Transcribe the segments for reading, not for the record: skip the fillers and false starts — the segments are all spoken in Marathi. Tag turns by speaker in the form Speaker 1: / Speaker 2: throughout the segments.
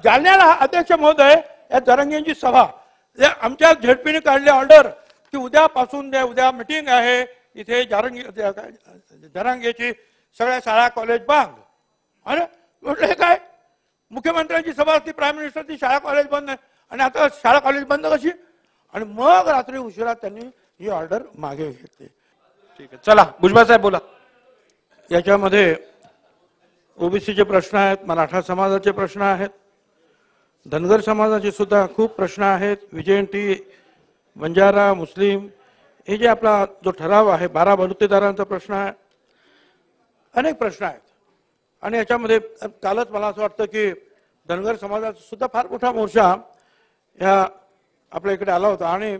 Speaker 1: जालन्याला अध्यक्ष महोदय या जरांगेंची सभा आमच्या झेडपीने काढली ऑर्डर की उद्यापासून उद्या मीटिंग आहे इथे जरांगेची सगळ्या शाळा कॉलेज बंद. अरे म्हटलं हे काय मुख्यमंत्र्यांची सभा असती प्राईम मिनिस्टरची शाळा कॉलेज बंद आहे आणि आता शाळा कॉलेज बंद कशी. आणि मग रात्री उशिरा त्यांनी ही ऑर्डर मागे घेतली.
Speaker 2: ठीक आहे चला भुजबळ साहेब बोला.
Speaker 1: याच्यामध्ये ओबीसीचे प्रश्न आहेत, मराठा समाजाचे प्रश्न आहेत, धनगर समाजाचे सुद्धा खूप प्रश्न आहेत, विजयंती बंजारा मुस्लिम हे जे आपला जो ठराव आहे 12 बलुतेदारांचा प्रश्न आहे, अनेक प्रश्न आहेत. आणि याच्यामध्ये कालच मला असं वाटतं की धनगर समाजाचा सुद्धा फार मोठा मोर्चा ह्या आपल्या इकडे आला होता आणि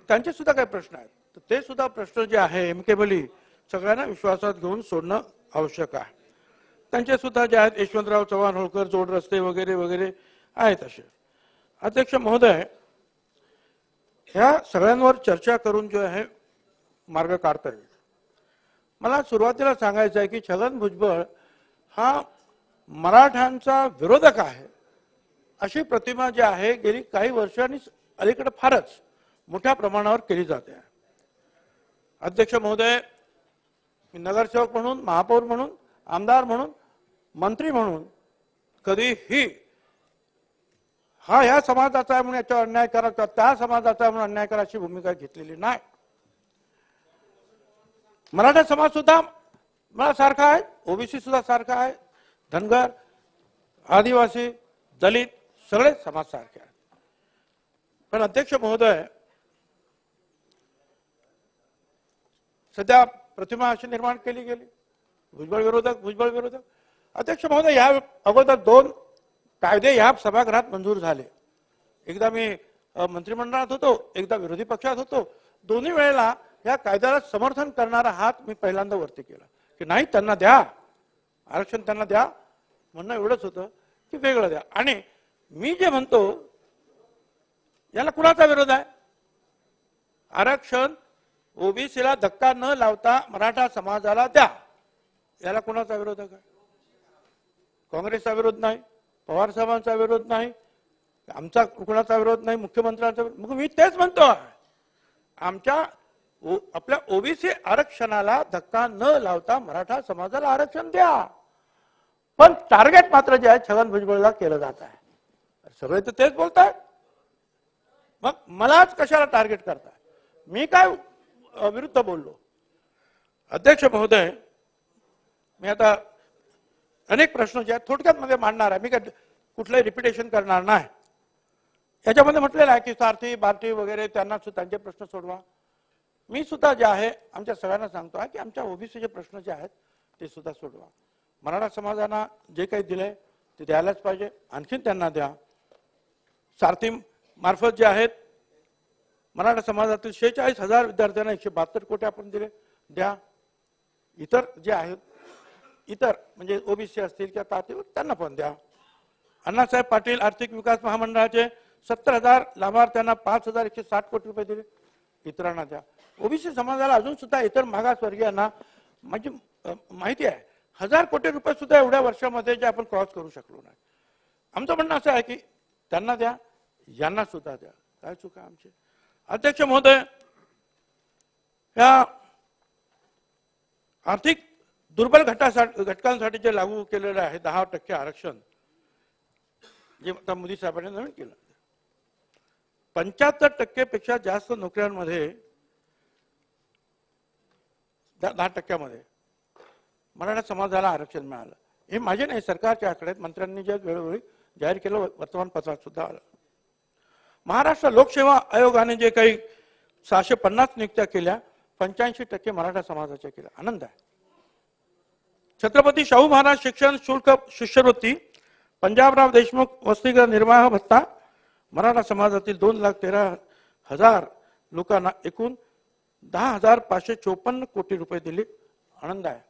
Speaker 1: त्यांचे सुद्धा काही प्रश्न आहेत. तर ते सुद्धा प्रश्न जे आहे एमकेबली सगळ्यांना विश्वासात घेऊन सोडणं आवश्यक आहे. त्यांचे सुद्धा जे आहेत यशवंतराव चव्हाण होळकर जोड रस्ते वगैरे वगैरे आहेत असे. अध्यक्ष महोदय ह्या सगळ्यांवर चर्चा करून जो आहे मार्ग काढता येईल. मला सुरुवातीला सांगायचं आहे की छगन भुजबळ हा मराठ्यांचा विरोधक आहे अशी प्रतिमा जी आहे गेली काही वर्षांनी अलीकडे फारच मोठ्या प्रमाणावर केली जाते. अध्यक्ष महोदय नगरसेवक म्हणून, महापौर म्हणून, आमदार म्हणून, मंत्री म्हणून कधीही हा ह्या समाजाचा आहे म्हणून याच्यावर अन्याय करा किंवा त्या समाजाचा आहे म्हणून अन्याय करा अशी भूमिका घेतलेली नाही. मराठा समाज सुद्धा मला सारखा आहे, ओबीसी सुद्धा सारखा आहे, धनगर, आदिवासी, दलित सगळे समाज सारखे आहेत. पण अध्यक्ष महोदय सध्या प्रतिमा अशी निर्माण केली गेली भुजबळ विरोधक भुजबळ विरोधक. अध्यक्ष महोदय या अगोदर 2 कायदे या सभागृहात मंजूर झाले. एकदा मी मंत्रिमंडळात होतो, एकदा विरोधी पक्षात होतो. दोन्ही वेळेला या कायद्याला समर्थन करणारा हात मी पहिल्यांदा वरती केला की नाही त्यांना द्या आरक्षण, त्यांना द्या. म्हणणं एवढंच होतं की वेगळं द्या. आणि मी जे म्हणतो याला कुणाचा विरोध आहे. आरक्षण ओबीसीला धक्का न लावता मराठा समाजाला द्या याला कुणाचा विरोध आहे. काँग्रेसचा विरोध नाही, पवार साहेबांचा विरोध नाही, आमचा कुणाचा विरोध नाही, मुख्यमंत्र्यांचा. मग मी तेच म्हणतो आमच्या आपल्या ओबीसी आरक्षणाला धक्का न लावता मराठा समाजाला आरक्षण द्या. पण टार्गेट मात्र जे आहे छगन भुजबळला केलं जात आहे. सगळे तर तेच बोलताय, मग मलाच कशाला टार्गेट करताय. मी काय विरुद्ध बोललो. अध्यक्ष महोदय मी आता अनेक प्रश्न जे आहेत थोडक्यात मध्ये मांडणार आहे. मी काय कुठलंही रिपिटेशन करणार नाही. याच्यामध्ये म्हटलेलं आहे की सारथी बारथी वगैरे त्यांना त्यांचे प्रश्न सोडवा. मी सुद्धा जे आहे आमच्या सगळ्यांना सांगतो आहे की आमच्या ओबीसीचे प्रश्न जे आहेत ते सुद्धा सोडवा. मराठा समाजाला जे काही दिलंय ते द्यायलाच पाहिजे, आणखीन त्यांना द्या. सारथी मार्फत जे आहेत मराठा समाजातील 46,000 विद्यार्थ्यांना 172 कोटी आपण दिले, द्या. इतर जे आहेत इतर म्हणजे ओबीसी असतील किंवा तातीवर त्यांना पण द्या. अण्णासाहेब पाटील आर्थिक विकास महामंडळाचे 70,000 लाभार्थ्यांना 5,160 कोटी रुपये दिले, इतरांना द्या. ओबीसी समाजाला अजून सुद्धा इतर मागासवर्गीयांना म्हणजे माहिती आहे 1000 कोटी रुपये सुद्धा एवढ्या वर्षामध्ये जे आपण क्रॉस करू शकलो नाही. आमचं म्हणणं असं आहे की त्यांना द्या, यांना सुद्धा द्या. काय चुका आमची. अध्यक्ष महोदय या आर्थिक दुर्बल घटकांसाठी जे लागू केलेलं आहे 10% आरक्षण जे आता मोदी साहेबांनी नवीन केलं, 75% पेक्षा जास्त नोकऱ्यांमध्ये 10% मराठा समाजाला आरक्षण मिळालं. हे माझे नाही, सरकारचे आकडे आहेत. मंत्र्यांनी जे वेळोवेळी जाहीर केलं, वर्तमानपत्रात सुद्धा आलं. महाराष्ट्र लोकसेवा आयोगाने जे काही 650 नियुक्त्या केल्या 85% मराठा समाजाच्या केल्या. आनंद आहे. छत्रपती शाहू महाराज शिक्षण शुल्क शिष्यवृत्ती, पंजाबराव देशमुख वसतिगृह निर्वाह भत्ता मराठा समाजातील 2,13,000 लोकांना एकूण 10,554 कोटी रुपये दिले. आनंद आहे.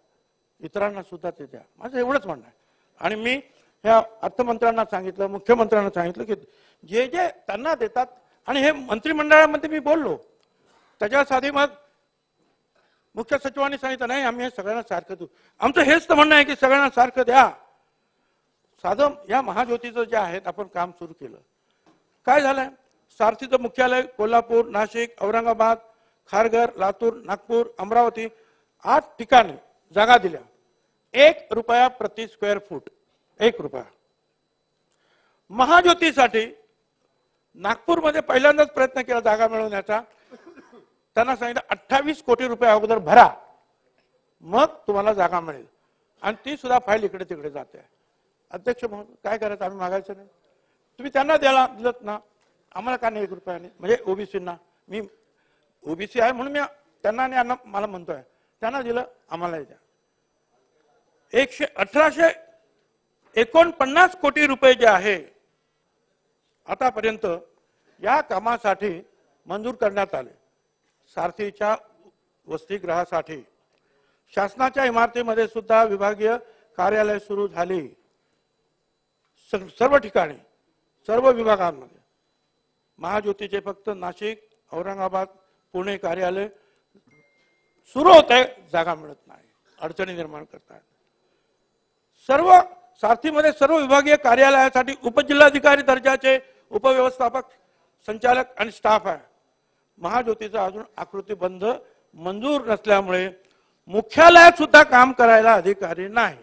Speaker 1: इतरांना सुद्धा ते द्या. माझं एवढंच म्हणणं आहे. आणि मी ह्या अर्थमंत्र्यांना सांगितलं, मुख्यमंत्र्यांना सांगितलं की जे जे त्यांना देतात, आणि हे मंत्रिमंडळामध्ये मी बोललो त्याच्यावर आधी मग मुख्य सचिवांनी सांगितलं नाही आम्ही हे सगळ्यांना सारखं देऊ. आमचं हेच तर म्हणणं आहे की सगळ्यांना सारखं द्या. साधं या महाज्योतीचं जे आहेत आपण काम सुरू केलं. काय झालंय, सारथीचं मुख्यालय कोल्हापूर, नाशिक, औरंगाबाद, खारघर, लातूर, नागपूर, अमरावती 8 ठिकाणी जागा दिल्या. 1 रुपया प्रति स्क्वेअर फूट, 1 रुपया. महाज्योतीसाठी नागपूरमध्ये पहिल्यांदाच प्रयत्न केला जागा मिळवण्याचा. त्यांना सांगितलं 28 कोटी रुपये अगोदर भरा, मग तुम्हाला जागा मिळेल. आणि ती सुद्धा फाईल इकडे तिकडे जाते. अध्यक्ष महोदय, काय करायचं, आम्ही मागायचं नाही. तुम्ही त्यांना द्यायला दिलत ना, आम्हाला का नाही 1 रुपयाने. म्हणजे ओबीसींना, मी ओबीसी आहे म्हणून मी त्यांना आणि मला म्हणतोय, त्यांना दिलं, आम्हालाही द्या. 1849 कोटी रुपये जे आहे आतापर्यंत या कामासाठी मंजूर करण्यात आले. सारथीच्या वसतिगृहासाठी शासनाच्या इमारतीमध्ये सुद्धा विभागीय कार्यालय सुरू झाली. सर्व ठिकाणी, सर्व विभागांमध्ये. महाज्योतीचे फक्त नाशिक, औरंगाबाद, पुणे कार्यालय सुरू होत आहे, जागा मिळत नाही, अडचणी निर्माण करतात. सर्व सारथीमध्ये सर्व विभागीय कार्यालयासाठी उपजिल्हाधिकारी दर्जाचे उपव्यवस्थापक, संचालक आणि स्टाफ आहे. महाज्योतीचा अजून आकृतीबंध मंजूर नसल्यामुळे मुख्यालयात सुद्धा काम करायला अधिकारी नाही.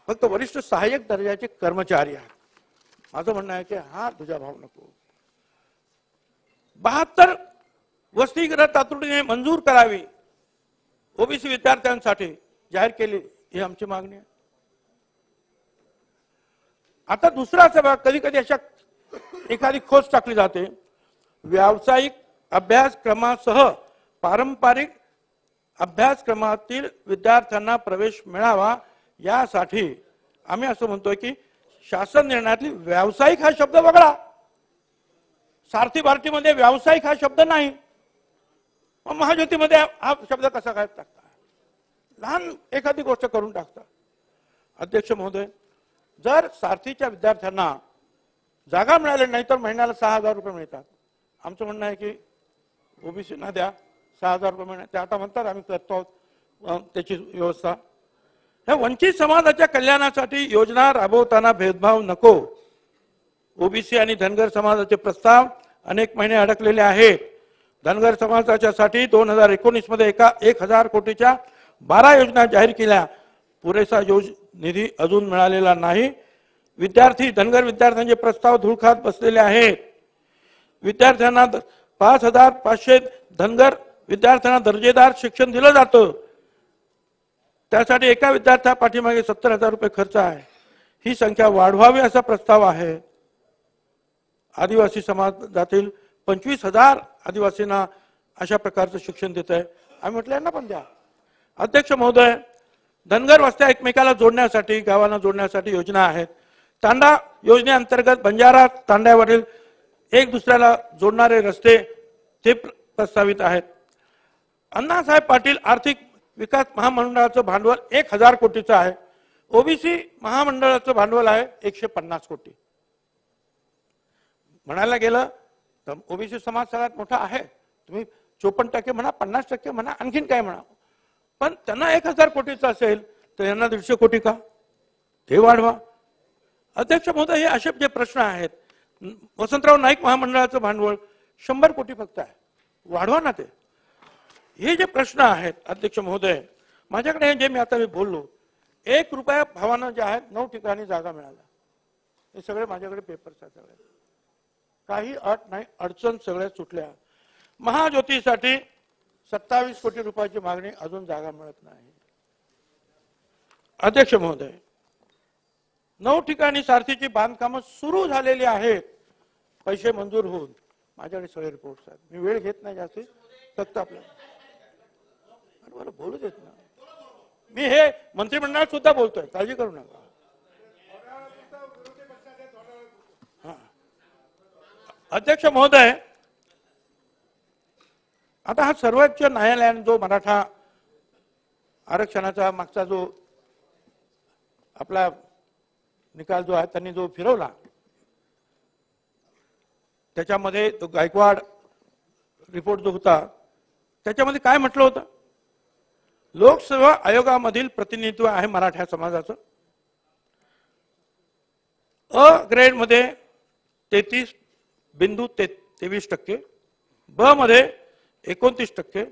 Speaker 1: फक्त वरिष्ठ सहाय्यक दर्जाचे कर्मचारी आहेत. माझं म्हणणं आहे की हा दुजाभाव नको. 72 वसतिगृह तातडीने मंजूर करावी, ओबीसी विद्यार्थ्यांसाठी जाहीर केली, ही आमची मागणी आहे. आता दुसरा सभा कधी कधी अशा एखादी खोच टाकली जाते. व्यावसायिक अभ्यासक्रमासह पारंपरिक अभ्यासक्रमातील विद्यार्थ्यांना प्रवेश मिळावा यासाठी आम्ही असं म्हणतोय की शासन निर्णयातली व्यावसायिक हा शब्द वगळा. सारथी भारतीमध्ये व्यावसायिक हा शब्द नाही, मग महाज्योतीमध्ये हा शब्द कसा काय टाकता? लहान एखादी गोष्ट करून टाकता. अध्यक्ष महोदय, जर सारथीच्या विद्यार्थ्यांना जागा मिळाली नाही तर महिन्याला 6,000 रुपये मिळतात. आमचं म्हणणं आहे की ओबीसीना द्या 6,000 रुपये मिळणार. ते आता म्हणतात आम्ही करतो आहोत त्याची व्यवस्था. ह्या वंचित समाजाच्या कल्याणासाठी योजना राबवताना भेदभाव नको. ओबीसी आणि धनगर समाजाचे प्रस्ताव अनेक महिने अडकलेले आहेत. धनगर समाजाच्यासाठी 2019 मध्ये 1,000 कोटीच्या 12 योजना जाहीर केल्या. पुरेसा निधी अजून मिळालेला नाही. धनगर विद्यार्थ्यांचे प्रस्ताव धुळखात बसलेले आहेत. विद्यार्थ्यांना 5,500 धनगर विद्यार्थ्यांना दर्जेदार शिक्षण दिलं जातं. त्यासाठी एका विद्यार्थ्या पाठीमागे 70,000 रुपये खर्च आहे. ही संख्या वाढवावी असा प्रस्ताव आहे. आदिवासी समाजातील 25,000 आदिवासींना अशा प्रकारचं शिक्षण देत आहे. आम्ही म्हटलं यांना पण द्या. अध्यक्ष महोदय, धनगर वस्त्या एकमेकाला जोडण्यासाठी, गावांना जोडण्यासाठी योजना आहेत. तांडा योजनेअंतर्गत बंजारा तांड्यावरील एक दुसऱ्याला जोडणारे रस्ते ते प्रस्तावित आहेत. अण्णासाहेब पाटील आर्थिक विकास महामंडळाचं भांडवल 1,000 कोटीचं आहे. ओबीसी महामंडळाचं भांडवल आहे 150 कोटी. म्हणायला गेलं तर ओबीसी समाज सगळ्यात मोठा आहे. तुम्ही 54% म्हणा, 50% म्हणा, आणखीन काय म्हणा, पण त्यांना 1,000 कोटीचं असेल तर यांना 150 कोटी का? ते वाढवा. अध्यक्ष महोदय, हे असे जे प्रश्न आहेत. वसंतराव नाईक महामंडळाचं भांडवल 100 कोटी फक्त आहे, वाढवा ना ते. हे जे प्रश्न आहेत अध्यक्ष महोदय, माझ्याकडे जे मी आता बोललो, 1 रुपया भावानं जे आहेत 9 ठिकाणी जागा मिळाल्या. हे सगळे माझ्याकडे पेपर्स आहेत. सगळे काही अट नाही, अडचण सगळ्या सुटल्या. महाज्योतीसाठी 27 कोटी रुपयाची मागणी, अजून जागा मिळत नाही. अध्यक्ष महोदय, 9 ठिकाणी सारथीची बांधकामं सुरू झालेली आहेत, पैसे मंजूर होऊन. माझ्याकडे सगळे रिपोर्ट्स आहेत. मी वेळ घेत नाही जास्ती, फक्त आपल्याला मला बोलू देत ना. मी हे मंत्रिमंडळात सुद्धा बोलतोय, काळजी करू नका. अध्यक्ष महोदय, आता हा सर्वोच्च न्यायालयाने जो मराठा आरक्षणाचा मागचा जो आपला निकाल जो आहे त्यांनी जो फिरवला, त्याच्यामध्ये तो गायकवाड रिपोर्ट जो होता त्याच्यामध्ये काय म्हटलं होतं? लोकसेवा आयोगामधील प्रतिनिधित्व आहे मराठा समाजाचं, अ ग्रेडमध्ये 33.23%, ब मध्ये 29%,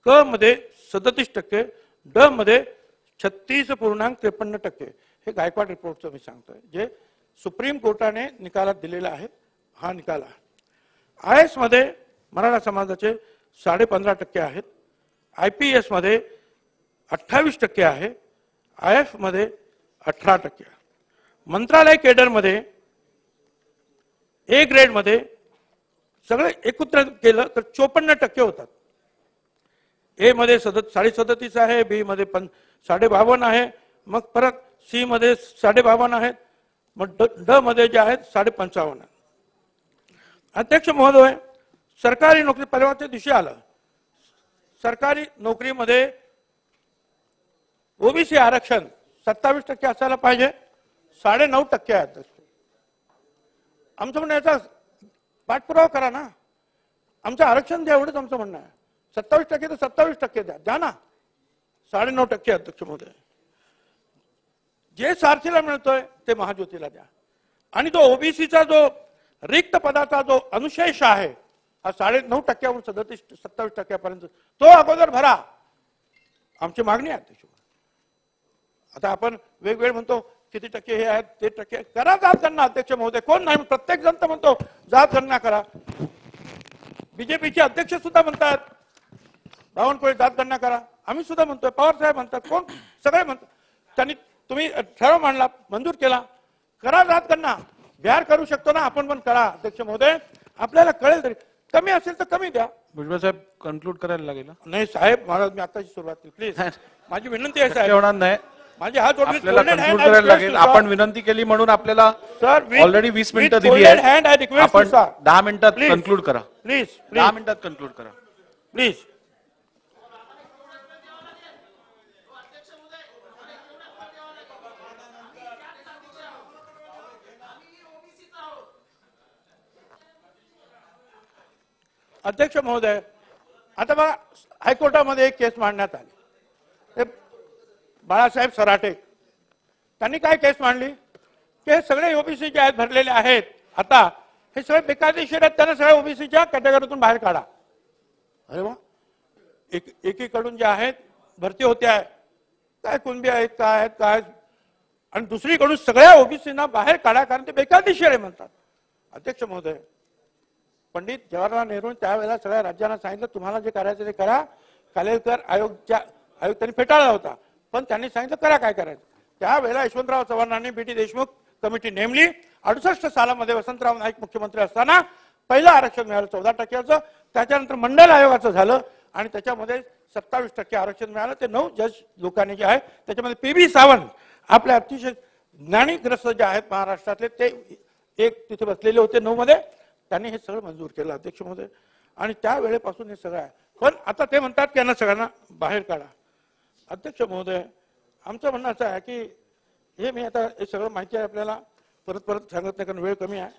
Speaker 1: क मध्ये 37%, ड मध्ये 36.53%. हे गायकवाड रिपोर्टचं मी सांगतोय, जे सुप्रीम कोर्टाने निकालात दिलेला आहे. हा निकाल आहे. IAS मध्ये मराठा समाजाचे 15.5% आहेत, IPS मध्ये 28% आहे, IF मध्ये 18%. मंत्रालय केडर मध्ये ए ग्रेड मध्ये सगळं एकत्र केलं तर 54% होतात. ए मध्ये 37.37 आहे, बी मध्ये 52.5 आहे, मग परत सी मध्ये 52.5 आहेत, मग ड मध्ये जे आहेत 55.5. अध्यक्ष महोदय, सरकारी नोकरी परवाच्या दिवशी आलं, सरकारी नोकरीमध्ये ओबीसी आरक्षण 27% असायला पाहिजे, 9.5% आहे. आमचं म्हणणं याचा पाठपुरावा करा ना, आमचं आरक्षण द्या, एवढंच आमचं म्हणणं आहे. 27% तर 27% द्या ना, 9.5%. अध्यक्ष महोदय, जे सारथीला मिळतोय ते महाज्योतीला द्या. आणि तो ओबीसीचा जो रिक्त पदाचा जो अनुशेष आहे, हा 9.5%वरून 27% तो अगोदर भरा, आमची मागणी आहे. अध्यक्ष, आता आपण वेगवेगळे म्हणतो किती टक्के हे आहेत, ते टक्के करा जात गणना. अध्यक्ष महोदय, कोण नाही, प्रत्येक जण तर म्हणतो जात गणना करा. बीजेपीचे अध्यक्ष सुद्धा म्हणतात बावनकुळे जात गणना करा, आम्ही सुद्धा म्हणतोय, पवार साहेब म्हणतात, कोण सगळे म्हणतात. त्यांनी तुम्ही ठराव मांडला, मंजूर केला, करा जात गणना. बिहार करू शकतो ना, आपण पण करा. अध्यक्ष महोदय, आपल्याला कळेल, तरी कमी असेल तर कमी द्या.
Speaker 2: भुजबळ साहेब कन्क्लूड करायला लागेल.
Speaker 1: नाही साहेब, महाराज मी आताची सुरुवात केली, प्लीज माझी विनंती आहे साहेब.
Speaker 2: होणार नाही,
Speaker 1: माझे हात जोडले,
Speaker 2: आपल्याला कन्क्लूड करायला लागेल. आपण विनंती केली म्हणून आपल्याला ऑलरेडी 20 मिनिटं दिली आहे. आपण 10 मिनिटात कन्क्लूड करा,
Speaker 1: प्लीज.
Speaker 2: 10 मिनिटात कन्क्लूड करा
Speaker 1: प्लीज. अध्यक्ष महोदय, आता बघा, हायकोर्टामध्ये एक केस मांडण्यात आली, बाळासाहेब सराटे त्यांनी काय केस मांडली की हे सगळे ओबीसी जे आहेत भरलेले आहेत, आता हे सगळे बेकायदेशीर आहेत, त्यांना सगळ्या ओबीसीच्या कॅटेगरीतून बाहेर काढा. अरे वा, एकीकडून जे आहेत भरती होते आहे, काय कुणबी आहेत, काय आहेत, काय, आणि दुसरीकडून सगळ्या ओबीसीना बाहेर काढा, कारण ते बेकायदेशीर आहे म्हणतात. अध्यक्ष महोदय, पंडित जवाहरलाल नेहरू त्यावेळेला सगळ्या राज्यांना सांगितलं तुम्हाला जे करायचं ते करा. कालेलकर आयोग त्यांनी फेटाळला होता, पण त्यांनी सांगितलं करा काय करायचं. त्यावेळेला यशवंतराव चव्हाणांनी बीटी देशमुख कमिटी नेमली. 68 सालामध्ये वसंतराव नाईक मुख्यमंत्री असताना पहिलं आरक्षण मिळालं 14%. त्याच्यानंतर मंडल आयोगाचं झालं आणि त्याच्यामध्ये 27% आरक्षण मिळालं. ते 9 जज लोकांनी जे आहे त्याच्यामध्ये पीबी सावंत आपले अतिशय ज्ञानीग्रस्त जे आहेत महाराष्ट्रातले, ते एक तिथे बसलेले होते 9 मध्ये, त्यांनी हे सगळं मंजूर केलं. अध्यक्ष महोदय, आणि त्यावेळेपासून हे सगळं आहे, पण आता ते म्हणतात की यांना सगळ्यांना बाहेर काढा. अध्यक्ष महोदय, आमचं म्हणणं असं आहे की हे मी आता हे सगळं माहिती आहे आपल्याला, परत परत सांगत नाही कारण वेळ कमी आहे.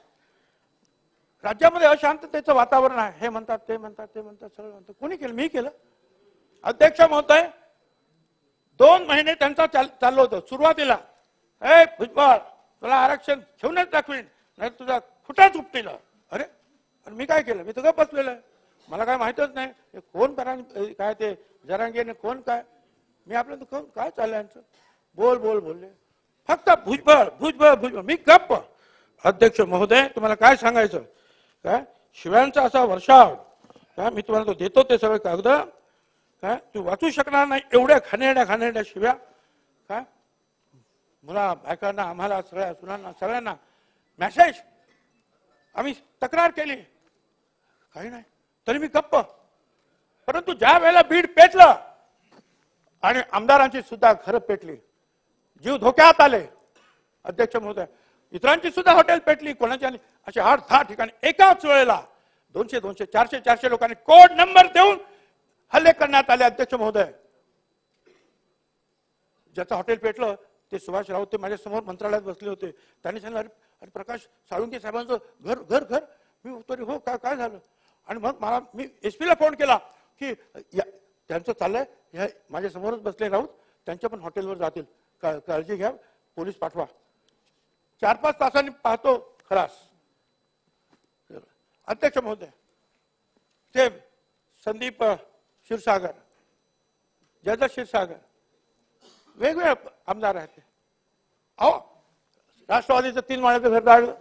Speaker 1: राज्यामध्ये अशांततेचं वातावरण आहे, हे म्हणतात ते म्हणतात ते म्हणतात, सगळं म्हणतात. कोणी केलं? मी केलं. अध्यक्ष महोदय, 2 महिने त्यांचा चाललं होतं. सुरुवातीला ए भुजबळ तुला आरक्षण ठेवूनच दाखवीन, नाही तुझा खुटाच उपटीला. अरे, आणि मी काय केलं? मी तर गप्प बसलेलं आहे, मला काय माहितच नाही कोण काय ते जरांगेने कोण काय. मी आपल्याला काय चाललंय यांचं, बोलले फक्त भुजबळ भुजबळ भुजबळ, मी गप्प. अध्यक्ष महोदय, तुम्हाला काय सांगायचं, काय शिव्यांचा असा वर्षाव, काय मी तुम्हाला तो देतो ते सगळे कागद, काय तू वाचू शकणार नाही एवढ्या खाणेरड्या शिव्या. काय मुला बायकांना, आम्हाला सगळ्या सुनांना सगळ्यांना मेसेज, आम्ही तक्रार केली, काही नाही, तरी मी गप्प. परंतु ज्या वेळेला बीड पेटलं आणि आमदारांची सुद्धा घरं पेटली, जीव धोक्यात आले. अध्यक्ष महोदय, इतरांची सुद्धा हॉटेल पेटली, कोणाच्या असे 8-10 ठिकाणी एकाच वेळेला 200, 400 लोकांनी कोड नंबर देऊन हल्ले करण्यात आले. अध्यक्ष महोदय, ज्याचं हॉटेल पेटलं ते सुभाष राऊत, ते माझ्या समोर मंत्रालयात बसले होते. त्यांनी सांगितलं अरे प्रकाश साळुंके साहेबांचं घर घर घर. मी उत्तर हो काय झालं. आणि मग मी एसपीला फोन केला की त्यांचं चाललंय, माझ्या समोरच बसले राऊत, त्यांच्या पण हॉटेलवर जातील, काळजी घ्या, पोलीस पाठवा. 4-5 तासांनी पाहतो खलास. अध्यक्ष महोदय, ते संदीप क्षीरसागर, जयदत्त क्षीरसागर वेगवेगळे आमदार आहेत. अहो, राष्ट्रवादीचं 3 माळ्याचं घर जाळलं,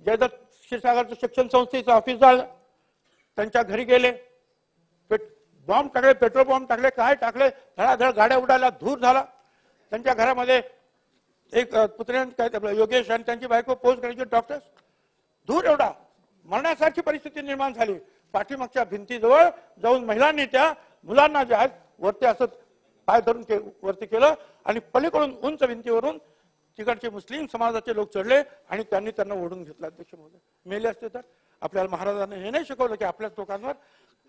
Speaker 1: जयदत्त क्षीरसागरचं शिक्षण संस्थेचं ऑफिस जाळलं, त्यांच्या घरी गेले, बॉम्ब टाकले, पेट्रोल बॉम्ब टाकले, काय टाकले, धडाधड गाड्या उडाल्या, धूर झाला. त्यांच्या घरामध्ये एक पुत्र काय योगेश आणि त्यांची बायको पोस्ट ग्रॅज्युएट डॉक्टर्स, धूर एवढा, मरण्यासारखी परिस्थिती निर्माण झाली. पाठीमागच्या भिंतीजवळ जाऊन महिलांनी त्या मुलांना जे आहेत वरती असं पाय धरून वरती केलं आणि पलीकडून उंच भिंतीवरून तिकडचे मुस्लिम समाजाचे लोक चढले आणि त्यांनी त्यांना ओढून घेतलं. अध्यक्ष महोदय, मेले असते तर आपल्याला महाराजांनी हे नाही शिकवलं की आपल्याच लोकांवर,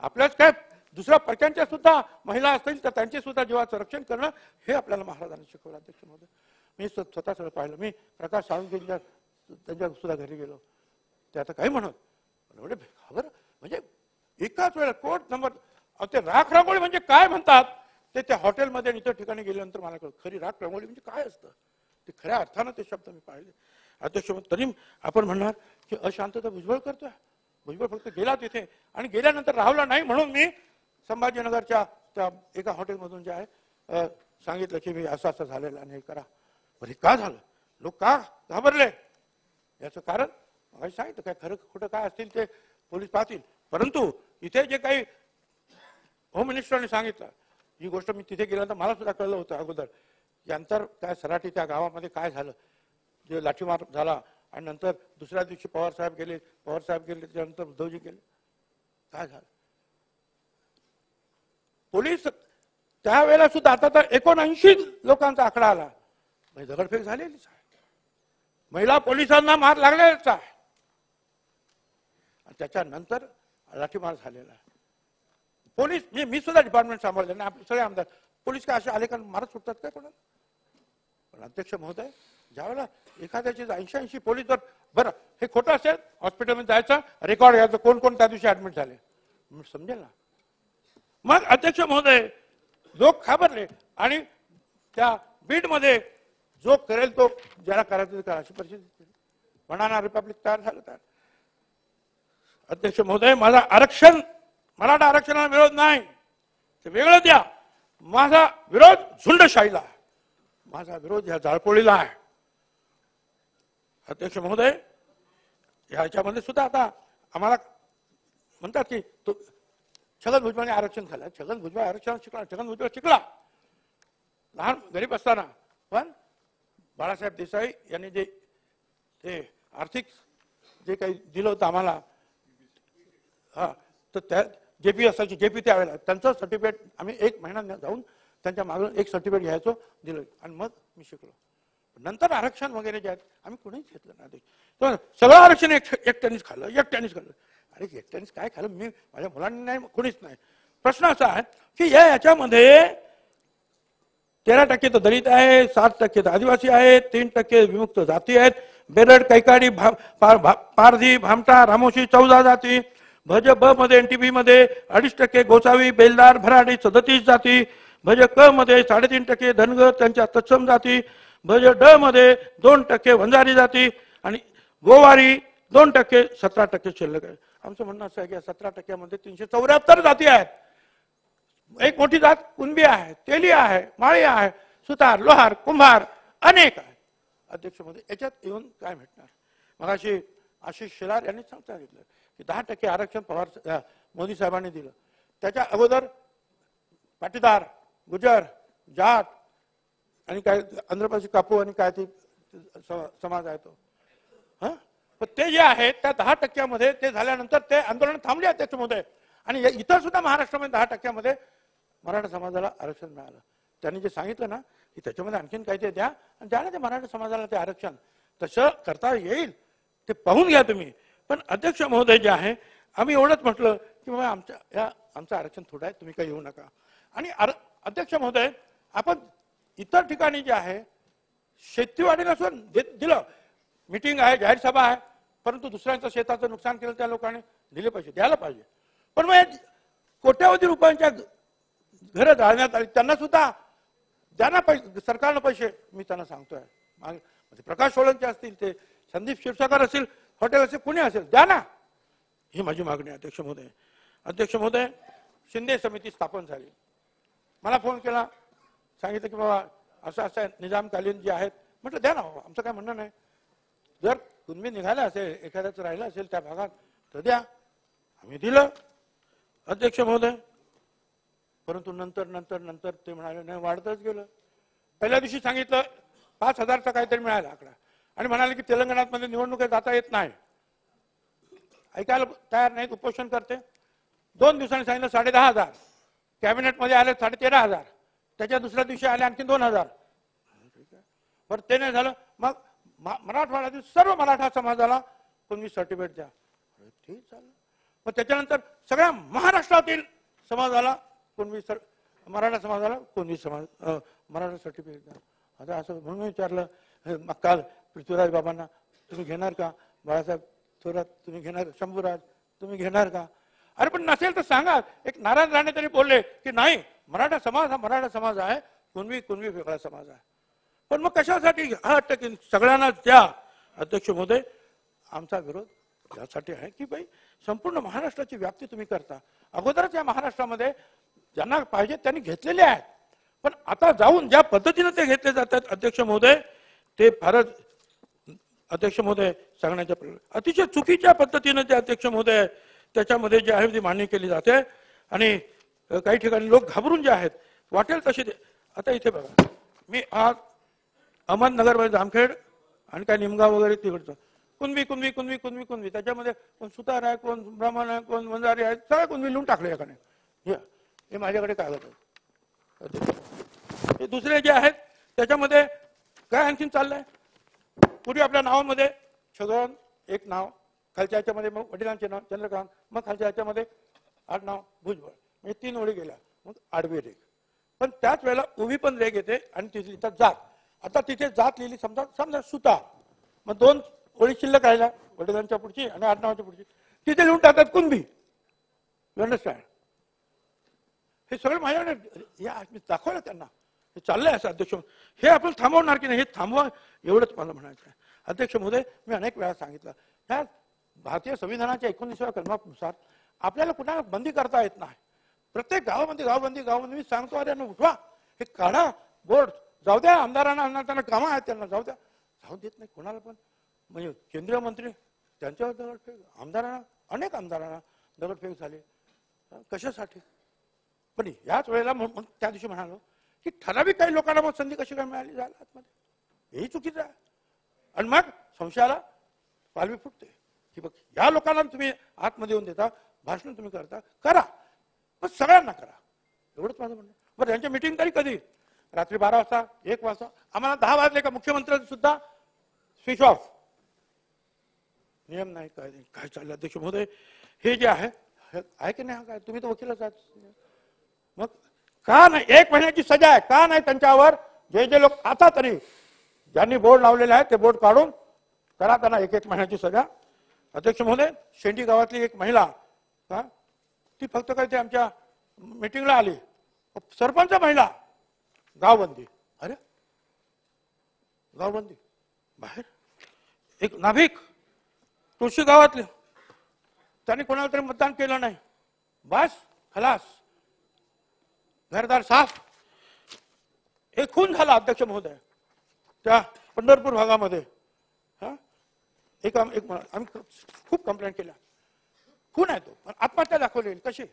Speaker 1: आपल्याच काय दुसऱ्या परक्यांच्या सुद्धा महिला असतील तर त्यांचे सुद्धा जीवाचं रक्षण करणं हे आपल्याला महाराजांनी शिकवलं. अध्यक्ष महोदय, मी स्वतः सगळं पाहिलं. मी प्रकाश साळुंखेंच्या त्यांच्या सुद्धा घरी गेलो. ते आता काही म्हणत एवढे खबर म्हणजे एकाच वेळेला कोट नंबर. ते राख रांगोळी म्हणजे काय म्हणतात ते त्या हॉटेलमध्ये इतर ठिकाणी गेल्यानंतर मला कळलं खरी राख रांगोळी म्हणजे काय असतं ते खऱ्या अर्थानं ते शब्द मी पाहिले. अध्यक्ष तरी आपण म्हणणार की अशांतता भुजबळ करतोय. भुजबळ फक्त गेला तिथे आणि गेल्यानंतर राहुला नाही म्हणून मी संभाजीनगरच्या त्या एका हॉटेलमधून जे आहे सांगितलं की मी असं असं झालेलं आणि हे करा. बरं का झालं, लोक का घाबरले याचं कारण मला सांगितलं. काय खरं खोटं काय असतील ते पोलीस पाहतील. परंतु इथे जे काही होम मिनिस्टरने सांगितलं ही गोष्ट मी तिथे गेल्यानंतर मला सुद्धा कळलं होतं अगोदर. यानंतर काय सराटी त्या गावामध्ये काय झालं, जे लाठीमार झाला आणि नंतर दुसऱ्या दिवशी पवार साहेब गेले त्यानंतर उद्धवजी गेले, काय झालं. पोलीस त्यावेळेला सुद्धा आता तर 79 लोकांचा आकडा आला. दगडफेक झालेलीच आहे, महिला पोलिसांना मार लागलेलाच आहे आणि त्याच्यानंतर लाठीमार झालेला आहे. पोलीस मी सुद्धा डिपार्टमेंट सांभाळले ना, आपले सगळे आमदार पोलीस काय असे आले का मारत सुटतात काय कोणाला. पण अध्यक्ष महोदय, ज्यावेळेला एखाद्याचे 80 पोलीस जर बरं हे खोटं असेल हॉस्पिटलमध्ये जायचं रेकॉर्ड घ्यायचं कोण कोण त्या दिवशी ऍडमिट झाले समजेल ना. मग अध्यक्ष महोदय लोक घाबरले आणि त्या बीडमध्ये जो करेल तो ज्याला करायचं करा अशी परिस्थिती म्हणा. रिपब्लिक तयार झालं तर अध्यक्ष महोदय माझा आरक्षण मराठा आरक्षणाला विरोध नाही, ते वेगळं द्या. माझा विरोध झुंडशाहीला आहे, माझा विरोध ह्या जाळपोळीला आहे. अध्यक्ष महोदय, ह्याच्यामध्ये सुद्धा आता आम्हाला म्हणतात की तो छगन भुजबळने आरक्षण खाल्लं. छगन भुजबळ आरक्षण शिकला, छगन भुजबळ शिकला लहान गरीब असताना. पण बाळासाहेब देसाई यांनी जे ते आर्थिक जे काही दिलं होतं आम्हाला, हा तर त्या जेपी असायची जेपी त्यावेळेला त्यांचं सर्टिफिकेट आम्ही 1 महिना जाऊन त्यांच्या मागून एक सर्टिफिकेट घ्यायचो, दिलं आणि मग मी शिकलो. नंतर आरक्षण वगैरे जे आहेत आम्ही कुणीच घेतलं नाही. सगळं आरक्षण एकट्यानेच खाल्लं. अरे एकट्यानेच काय खाल्लं, मी माझ्या मुलांनी नाही, कुणीच नाही. प्रश्न असा आहे की याच्यामध्ये 13% तर दलित आहे, 7% तर आदिवासी आहेत, 3% विमुक्त जाती आहेत. बेरड, कैकाडी, पारधी, भामटा, रामोशी 14 जाती. भज ब मध्ये एनटीपी मध्ये 2.5% गोसावी, बेलदार, भराडी 37 जाती. भज क मध्ये 3.5% धनगर त्यांच्या तत्सम जाती. भज ड मध्ये 2% वंजारी जाती आणि गोवारी 2% 17% शिल्लक आहे. आमचं म्हणणं असं आहे की 17% मध्ये 374 जाती आहेत. एक मोठी जात कुणबी आहे, तेली आहे, माळी आहे, सुतार, लोहार, कुंभार अनेक आहे. अध्यक्ष मध्ये याच्यात येऊन काय भेटणार. मगाशी आशिष शेलार यांनी सांगितलं की 10% आरक्षण पवार मोदी साहेबांनी दिलं. त्याच्या अगोदर पाटीदार, गुजर, जाट आणि काय आंध्रप्रदेश कापू आणि काय ते समाज आहे तो. हा पण ते जे आहे त्या 10% मध्ये ते झाल्यानंतर ते आंदोलन थांबले अध्यक्ष महोदय. आणि इतर सुद्धा महाराष्ट्रामध्ये 10% मध्ये मराठा समाजाला आरक्षण मिळालं. त्यांनी जे सांगितलं ना की त्याच्यामध्ये आणखीन काही ते द्या आणि द्या ते मराठा समाजाला ते आरक्षण तसं करता येईल ते पाहून घ्या तुम्ही. पण अध्यक्ष महोदय जे आहे आम्ही एवढंच म्हटलं की बाबा आमचं आरक्षण थोडं आहे, तुम्ही काही येऊ नका. आणि अध्यक्ष महोदय आपण इतर ठिकाणी जे आहे शेतीवाडीला सुद्धा दिलं, मिटिंग आहे, जाहीर सभा आहे, परंतु दुसऱ्यांचं शेताचं नुकसान केलं त्या लोकांनी दिले पैसे द्यायला पाहिजे. पण मग कोट्यावधी रुपयांच्या घरं जाळण्यात आली त्यांना सुद्धा द्या ना पैसे, सरकारनं पैसे. मी त्यांना सांगतोय प्रकाश सोळंके असतील, ते संदीप क्षीरसागर असतील, हॉटेल असेल, कुणी असेल, द्या ना. ही माझी मागणी आहे अध्यक्ष महोदय. अध्यक्ष महोदय, शिंदे समिती स्थापन झाली. मला फोन केला, सांगितलं की बाबा असं असं निजामकालीन जे आहेत. म्हटलं द्या ना, आमचं काय म्हणणं नाही. जर कुणबी निघालं असेल, एखाद्याचं राहिलं असेल त्या भागात तर द्या. आम्ही दिलं अध्यक्ष महोदय. परंतु नंतर नंतर नंतर ते म्हणाले नाही, वाढतच गेलं. पहिल्या दिवशी सांगितलं 5,000चा काहीतरी मिळाला आकडा आणि म्हणाले की तेलंगणात मध्ये निवडणुका जाता येत नाही. ऐकायला तयार नाहीत, उपोषण करते. 2 दिवसांनी सांगितलं 10,500. कॅबिनेटमध्ये आले 13,500. त्याच्या दुसऱ्या दिवशी आले आणखी 2,000. बरं ते नाही झालं, मग मराठवाड्यातील सर्व मराठा समाजाला कुणबी सर्टिफिकेट द्या. ठीक झालं. मग त्याच्यानंतर सगळ्या महाराष्ट्रातील समाजाला कुणबी मराठा समाजाला कुणबी समाज मराठा सर्टिफिकेट द्या. आता असं म्हणून विचारलं मग काल पृथ्वीराज बाबांना, तुम्ही घेणार का? बाळासाहेब थोरात तुम्ही घेणार? शंभूराज तुम्ही घेणार का? अरे पण नसेल तर सांगा. एक नारायण राणे तरी बोलले की नाही, मराठा समाज हा मराठा समाज आहे, कुणबी वेगळा समाज आहे. पण मग कशासाठी? हा वाटतं की सगळ्यांना द्या. अध्यक्ष महोदय, आमचा विरोध यासाठी आहे की भाई संपूर्ण महाराष्ट्राची व्याप्ती तुम्ही करता. अगोदरच या महाराष्ट्रामध्ये ज्यांना पाहिजे त्यांनी घेतलेले आहेत, पण आता जाऊन ज्या पद्धतीने ते घेतले जातात अध्यक्ष महोदय, ते फारच अध्यक्ष महोदय सांगण्याच्या अतिशय चुकीच्या पद्धतीने ते अध्यक्ष महोदय त्याच्यामध्ये जे आहे ती मांडणी केली जाते. आणि काही ठिकाणी लोक घाबरून जे आहेत वाटेल तसे ते. आता इथे बघा, मी आज अहमदनगरमध्ये जामखेड आणि काय निमगाव वगैरे तिकडचं कुणबी त्याच्यामध्ये कोण सुतार आहे, कोण ब्राह्मण आहे, कोण वंजारी आहे, सगळं कुणबी लिहून टाकले याकडे. हे माझ्याकडे कागद आहे. हे दुसरे जे आहेत त्याच्यामध्ये काय आणखीन चाललंय. पूर्वी आपल्या नावामध्ये छगन एक नाव, खालच्या ह्याच्यामध्ये मग वडिलांचे नाव चंद्रकांत, मग खालच्या ह्याच्यामध्ये आडनाव भुजबळ, म्हणजे 3 ओळी गेल्या. मग आडवी रेख, पण त्याच वेळेला उभी पण रेख येते आणि तिथे लिहितात जात. आता तिथे जात लिहिली समजा सुतार, मग 2 ओळी शिल्लक राहिल्या वडिलांच्या पुढची आणि आडनावाच्या पुढची, तिथे लिहून टाकतात कुणबी. You understand? हे सगळं माझ्याकडे या मी दाखवलं त्यांना. हे चाललंय असं अध्यक्ष. हे आपण थांबवणार की नाही हे थांबवा, एवढंच मला म्हणायचं आहे. अध्यक्ष महोदय, मी अनेक वेळा सांगितलं, ह्या भारतीय संविधानाच्या 19व्या कलमानुसार आपल्याला कुणाला बंदी करता येत नाही. प्रत्येक गावामध्ये मी सांगतो, अरे उठवा, हे काढा बोर्ड, जाऊ द्या आमदारांना, त्यांना कामं आहेत त्यांना, जाऊ द्या. जाऊ देत नाही कोणाला पण. म्हणजे केंद्रीय मंत्री त्यांच्यावर दगडफेक, आमदारांना, अनेक आमदारांना दगडफेक झाली. कशासाठी? पण याच वेळेला त्या दिवशी म्हणालो की ठराविक काही लोकांना मग संधी कशी काय मिळाली जायला आतमध्ये, हेही चुकीचं आहे. आणि मग संशयाला पालवी फुटते की बघ या लोकांना तुम्ही आतमध्ये येऊन देता, भाषण तुम्ही करता, करा पण सगळ्यांना करा, एवढंच माझं म्हणणं. बरं, यांच्या मिटिंग तरी कधी? रात्री 12 वाजता, 1 वाजता, आम्हाला 10 वाजले का मुख्यमंत्र्यांनी सुद्धा स्विच ऑफ. नियम नाही, काय नाही, काय चाललं अध्यक्ष महोदय. हे जे आहे की नाही, काय तुम्ही तर वकीलच आहात. मग का नाही 1 महिन्याची सजा आहे? का नाही त्यांच्यावर? जे लोक आता तरी ज्यांनी बोर्ड लावलेले आहे ते बोर्ड काढून करा त्यांना 1 महिन्याची सजा. अध्यक्ष महोदय, शेंडी गावातली एक महिला का ती फक्त काय ते आमच्या मीटिंगला आली, सरपंच महिला, गावबंदी. अरे गावबंदी बाहेर. एक नाभिक तुळशी गावातले, त्यांनी कोणाला तरी मतदान केलं नाही, बस खलास, घरदार साफ. एक खून झाला अध्यक्ष महोदय त्या पंढरपूर भागामध्ये. आम्ही खूप कंप्लेंट केल्या. खून आहे तो, पण आत्महत्या दाखवली. कशी?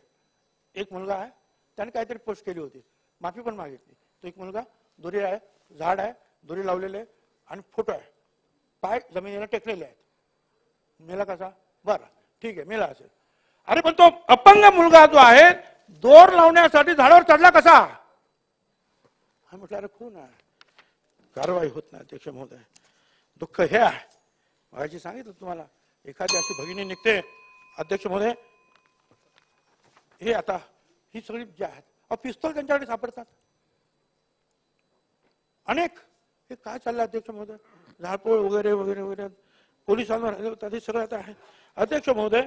Speaker 1: एक मुलगा आहे, त्याने काहीतरी पोस्ट केली होती, माफी पण मागितली. तो एक मुलगा दोरी आहे, झाड आहे, दोरी लावलेले आणि फोटो आहे, पाय जमिनीला टेकलेले आहेत. मेला कसा? बरं ठीक आहे, मेला असेल. अरे पण तो अपंग मुलगा जो आहे दोर लावण्यासाठी झाडावर चढला कसा? हा म्हटलं अरे खून आहे, कारवाई होत नाही. अध्यक्ष महोदय, दुःख हे आहे. माझी सांगितलं तुम्हाला, एखादी अशी भगिनी निघते अध्यक्ष महोदय, हे आता ही सगळी जी आहेत पिस्तूल त्यांच्याकडे सापडतात अनेक. हे काय चाललं अध्यक्ष महोदय? झाडपोळ वगैरे वगैरे वगैरे पोलिसांवर हे सगळं आता आहे. अध्यक्ष महोदय,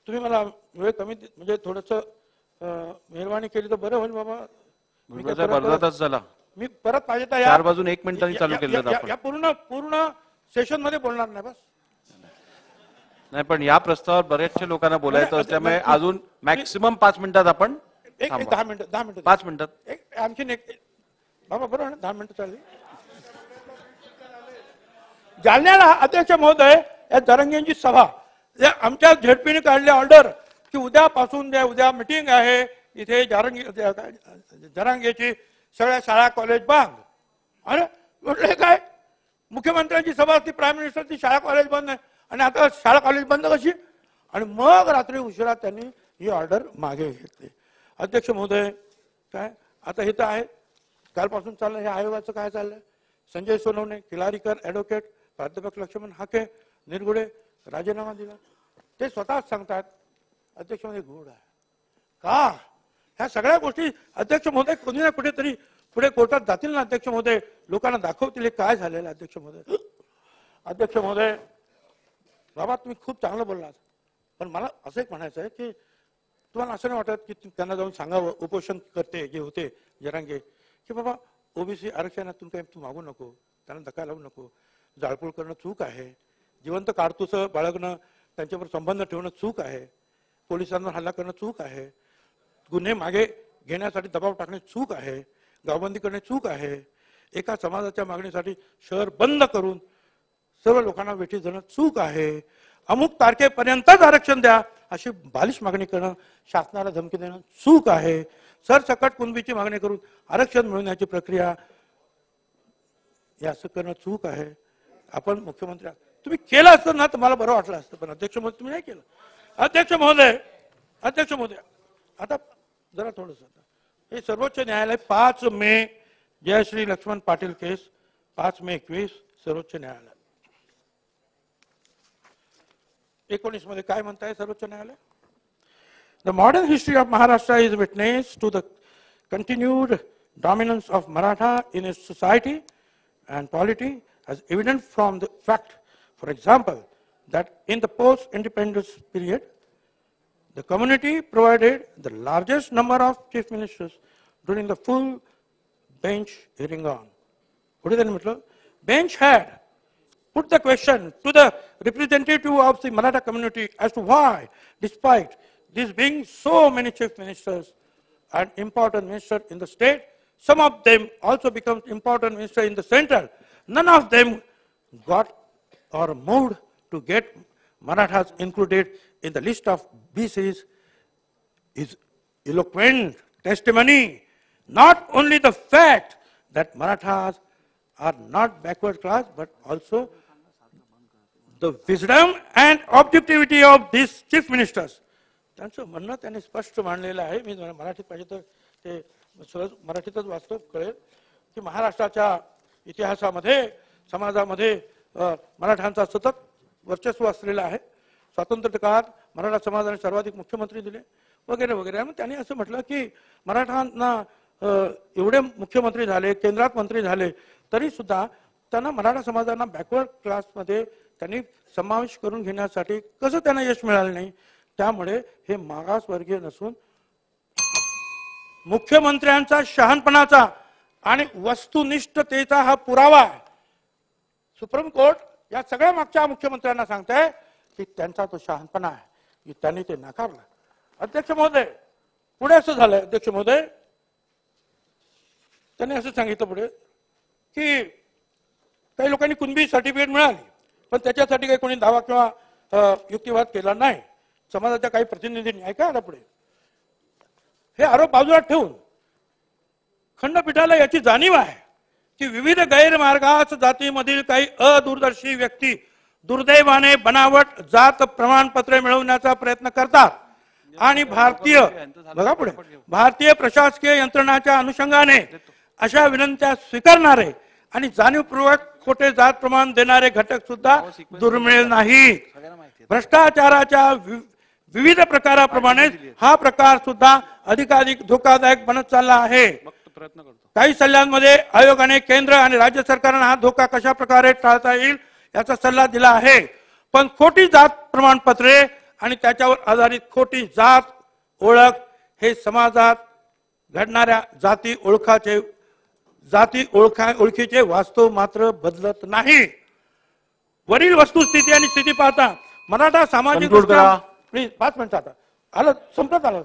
Speaker 1: तुम्ही मला वेळ कमी म्हणजे थोडस मेहरबानी केली तर बरं होईल बाबा.
Speaker 2: अर्धा तास झाला.
Speaker 1: मी परत पाहिजे तर
Speaker 2: चार बाजून 1 मिनिटांनी चालू केलं आपण.
Speaker 1: या पूर्ण सेशन मध्ये बोलणार नाही बस.
Speaker 2: नाही पण या प्रस्तावावर बरेचशे लोकांना बोलायचं असल्यामुळे अजून मॅक्सिमम 5 मिनिटात आपण
Speaker 1: एक 10 मिनिटं
Speaker 2: 5 मिनिटात
Speaker 1: आणखीन एक बाबा बरोबर ना 10 मिनिटं चालली. जालन्याला अध्यक्ष महोदय या जरांगेंची सभा आमच्या झेडपीने काढली ऑर्डर की उद्यापासून उद्या मिटिंग आहे इथे जरांगेची सगळ्या शाळा कॉलेज बंद. अरे म्हटले काय मुख्यमंत्र्यांची सभा असती प्राईम मिनिस्टरची शाळा कॉलेज बंद आहे आणि आता शाळा कॉलेज बंद कशी. आणि मग रात्री उशिरा त्यांनी ही ऑर्डर मागे घेतली. अध्यक्ष महोदय काय आता हे तर आहे कालपासून चाललं हे आयोगाचं काय चाललंय. संजय सोनवणे किलारीकर ऍडव्होकेट प्राध्यापक लक्ष्मण हाके निरगुडे राजीनामा दिला ते स्वतःच सांगतात अध्यक्ष महोदय गूढ आहे का. ह्या सगळ्या गोष्टी अध्यक्ष महोदय कोणी ना कुठेतरी पुढे कोर्टात जातील ना अध्यक्ष महोदय लोकांना दाखवतील काय झालेलं अध्यक्ष महोदय. अध्यक्ष महोदय बाबा तुम्ही खूप चांगलं बोललात पण मला असं एक म्हणायचं आहे की तुम्हाला असं नाही वाटत की त्यांना जाऊन सांगावं उपोषण करते जे होते जरांगे की बाबा ओबीसी आरक्षणातून काही तू मागू नको त्यांना धक्का लावू नको जाळपोळ करणं चूक आहे जिवंत काडतूस बाळगणं त्यांच्यावर संबंध ठेवणं चूक आहे पोलिसांवर हल्ला करणं चूक आहे गुन्हे मागे घेण्यासाठी दबाव टाकणे चूक आहे गावबंदी करणे चूक आहे एका समाजाच्या मागणीसाठी शहर बंद करून सर्व लोकांना वेठी धरणं चूक आहे अमुक तारखेपर्यंतच आरक्षण द्या अशी बालिश मागणी करणं शासनाला धमकी देणं चूक आहे सरसकट कुणबीची मागणी करून आरक्षण मिळवण्याची प्रक्रिया हे असं करणं चूक आहे. आपण मुख्यमंत्री तुम्ही केलं असतं ना तर मला बरं वाटलं असतं पण अध्यक्ष महोदय तुम्ही नाही केलं. अध्यक्ष महोदय आता जरा थोडस हे सर्वोच्च न्यायालय 5 मे जयश्री लक्ष्मण पाटील केस 5 मे 21 सर्वोच्च न्यायालय 19 मध्ये काय म्हणताय सर्वोच्च न्यायालय. The modern history of Maharashtra is witness to the continued dominance of Maratha in its society and polity as evident from the fact, for example, that in the post-independence period, the community provided the largest number of chief ministers during the full bench hearing on. What is that? Bench had put the question to the representative of the Maratha community as to why, despite this being so many chief ministers and important ministers in the state, some of them also become important ministers in the central. None of them got or moved to get Marathas included in the list of BCs is eloquent testimony. Not only the fact that Marathas are not backward class, but also the wisdom and objectivity of these chief ministers. त्यांचं म्हणणं त्यांनी स्पष्ट मांडलेलं आहे. मी मराठीत पाहिजे तर ते सहज मराठीतच वाचतो कळेल की महाराष्ट्राच्या इतिहासामध्ये समाजामध्ये मराठ्यांचा सतत वर्चस्व असलेला आहे. स्वातंत्र्य काळात मराठा समाजाने सर्वाधिक मुख्यमंत्री दिले वगैरे वगैरे. मग त्यांनी असं म्हटलं की मराठ्यांना एवढे मुख्यमंत्री झाले केंद्रात मंत्री झाले तरी सुद्धा त्यांना मराठा समाजांना बॅकवर्ड क्लासमध्ये त्यांनी समावेश करून घेण्यासाठी कसं त्यांना यश मिळालं नाही. त्यामुळे हे मागासवर्गीय नसून मुख्यमंत्र्यांचा शहाणपणाचा आणि वस्तुनिष्ठतेचा हा पुरावा आहे. सुप्रीम कोर्ट या सगळ्या मागच्या मुख्यमंत्र्यांना सांगताय की त्यांचा तो शहाणपणा आहे की त्यांनी ते नाकारलं. अध्यक्ष महोदय पुढे असं झालंय अध्यक्ष महोदय त्यांनी असं सांगितलं पुढे की काही लोकांनी कुणबी सर्टिफिकेट मिळाली पण त्याच्यासाठी काही कोणी दावा किंवा युक्तिवाद केला नाही. समाजाच्या काही प्रतिनिधींनी ऐका आता पुढे हे आरोप बाजूला ठेवून खंडपीठाला याची जाणीव आहे की विविध गैरमार्गास जातीमधील काही अदूरदर्शी व्यक्ती दुर्दैवाने बनावट जात प्रमाणपत्रे मिळवण्याचा प्रयत्न करतात आणि भारतीय प्रशासकीय यंत्रणाच्या अनुषंगाने अशा विनंत्या स्वीकारणारे आणि जाणीवपूर्वक खोटे जात प्रमाण देणारे घटक सुद्धा दुर्मिळ नाहीत. भ्रष्टाचाराच्या विविध प्रकाराप्रमाणे हा प्रकार सुद्धा अधिकाधिक धोकादायक बनत चालला आहे. काही सल्ल्यांमध्ये आयोगाने केंद्र आणि राज्य सरकारना हा धोका कशा प्रकारे टाळता येईल याचा सल्ला दिला आहे. पण खोटी जात प्रमाणपत्रे आणि त्याच्यावर आधारित खोटी जात ओळख हे समाजात घडणाऱ्या जाती ओळखाचे जाती ओळखीचे वास्तव मात्र बदलत नाही. वरील वस्तुस्थिती आणि स्थिती पाहता मराठा सामाजिक प्लीज 5 मिनिटं आता आलं संपत आलं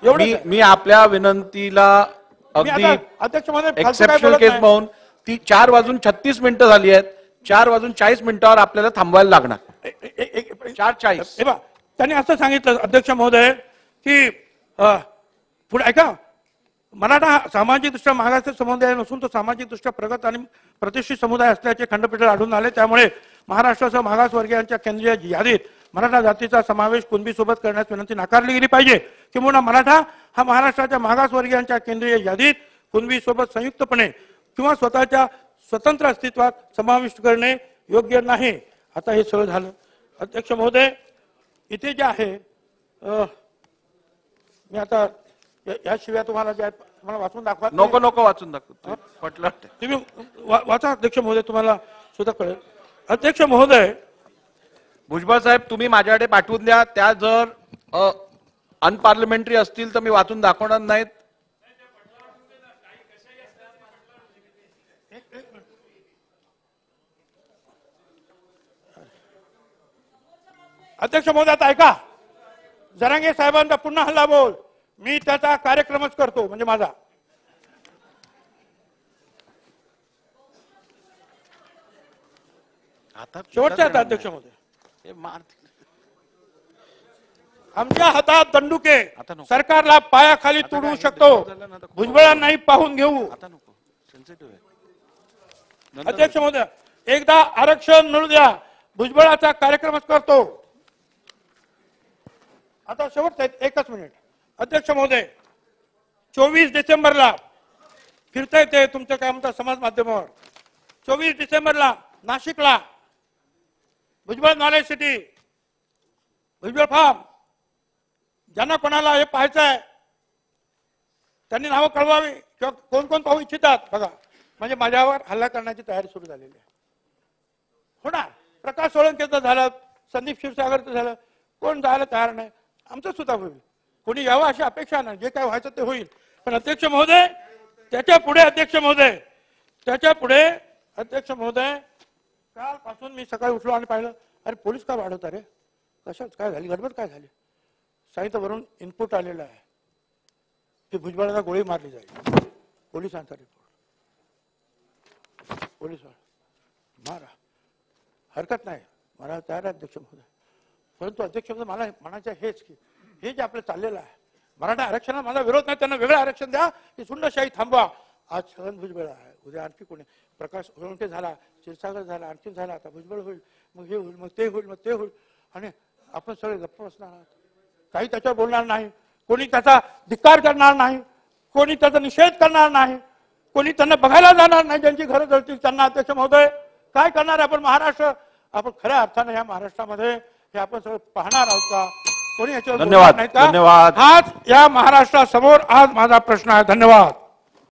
Speaker 1: एवढं.
Speaker 2: मी आपल्या विनंतीला अगदी
Speaker 1: अध्यक्ष महोदय
Speaker 2: एक्सेप्शनल केस पाहून ती 4:36 झाली आहेत. 4:40 आपल्याला थांबवायला लागणार. 4:40.
Speaker 1: त्यांनी असं सांगितलं अध्यक्ष महोदय की पुढे ऐका, मराठा सामाजिकदृष्ट्या मागास समुदाय नसून तो सामाजिकदृष्ट्या प्रगत आणि प्रतिष्ठित समुदाय असल्याचे खंडपीठाला आढळून आले. त्यामुळे महाराष्ट्रासह मागासवर्गीयांच्या केंद्रीय यादीत मराठा जातीचा समावेश कुणबीसोबत करण्यास विनंती नाकारली गेली पाहिजे. किंवा मराठा हा महाराष्ट्राच्या मागासवर्गीयांच्या केंद्रीय यादीत कुणबीसोबत संयुक्तपणे किंवा स्वतःच्या स्वतंत्र अस्तित्वात समाविष्ट करणे योग्य नाही. आता हे सगळं झालं. अध्यक्ष महोदय इथे जे आहे मी आता याशिवाय तुम्हाला जे तुम्हाला वाचून दाखवा.
Speaker 2: नको वाचून दाखव पटलं.
Speaker 1: तुम्ही वाचा अध्यक्ष महोदय, तुम्हाला सुद्धा कळेल. अध्यक्ष महोदय
Speaker 2: भुजबळ साहेब तुम्ही माझ्याकडे पाठवून द्या. त्या जर अनपार्लिमेंटरी असतील तर मी वाचून दाखवणार नाहीत.
Speaker 1: अध्यक्ष महोदय आता ऐका, जरांगे साहेबांचा पुन्हा हल्ला बोल. मी त्याचा कार्यक्रमच करतो म्हणजे माझा. शेवटचा आता अध्यक्ष महोदय आमच्या हातात दंडुके सरकारला पायाखाली तुडवू शकतो. भुजबळांनाही पाहून घेऊ. अध्यक्ष महोदय एकदा आरक्षण मिळू द्या, भुजबळाचा कार्यक्रमच करतो. आता शेवटचा एकच मिनिट. अध्यक्ष महोदय 24 डिसेंबरला फिरता येते तुमचं काय म्हणतात समाज माध्यमावर. 24 डिसेंबरला नाशिकला Bhujbal knowledge city, Bhujbal farm, ज्यांना कोणाला हे पाहायचं आहे त्यांनी नावं कळवावी किंवा कोण कोण पाहू इच्छितात बघा. म्हणजे माझ्यावर हल्ला करण्याची तयारी सुरू झालेली आहे. होणार. प्रकाश सोळंकेचं झालं, संदीप क्षीरसागरचं झालं, कोण जायला तयार नाही. आमचं सुद्धा होईल. कोणी यावं अशी अपेक्षा नाही. जे काय व्हायचं ते होईल. पण अध्यक्ष महोदय त्याच्या पुढे अध्यक्ष महोदय कालपासून मी सकाळी उठलो आणि पाहिलं अरे पोलीस का वाढवता रे, कशात काय झाली गडबड काय झाली. साहित्यावरून इनपुट आलेलं आहे की भुजबळाला गोळी मारली जाईल. पोलिसांचा रिपोर्ट. पोलीस मारा हरकत नाही, मला तयार आहे अध्यक्ष महोदय. परंतु अध्यक्ष महोदय मला म्हणायचं हेच की हे जे आपलं चाललेलं आहे मराठा आरक्षणाला माझा विरोध नाही. त्यांना वेगळं आरक्षण द्या, ही सुंदरशाही थांबवा. आज छगन भुजबळ आहे, उद्या आणखी कोणी प्रकाश सोळंके झाला, क्षीरसागर झाला, आणखी झाला, आता भुजबळ होईल, मग हे होईल, मग ते होईल, मग ते होईल. आणि आपण सगळे गप्प बसणार आहात. काही त्याच्यावर बोलणार नाही, कोणी त्याचा धिक्कार करणार नाही, कोणी त्याचा निषेध करणार नाही, कोणी त्यांना बघायला जाणार नाही. ज्यांची घरं जळतील त्यांना अध्यक्ष महोदय काय करणार आपण महाराष्ट्र. आपण खऱ्या अर्थानं या महाराष्ट्रामध्ये हे आपण सगळं पाहणार आहोत का. कोणी याच्यावर
Speaker 2: धन्यवाद.
Speaker 1: हाच या महाराष्ट्रासमोर आज माझा प्रश्न आहे. धन्यवाद.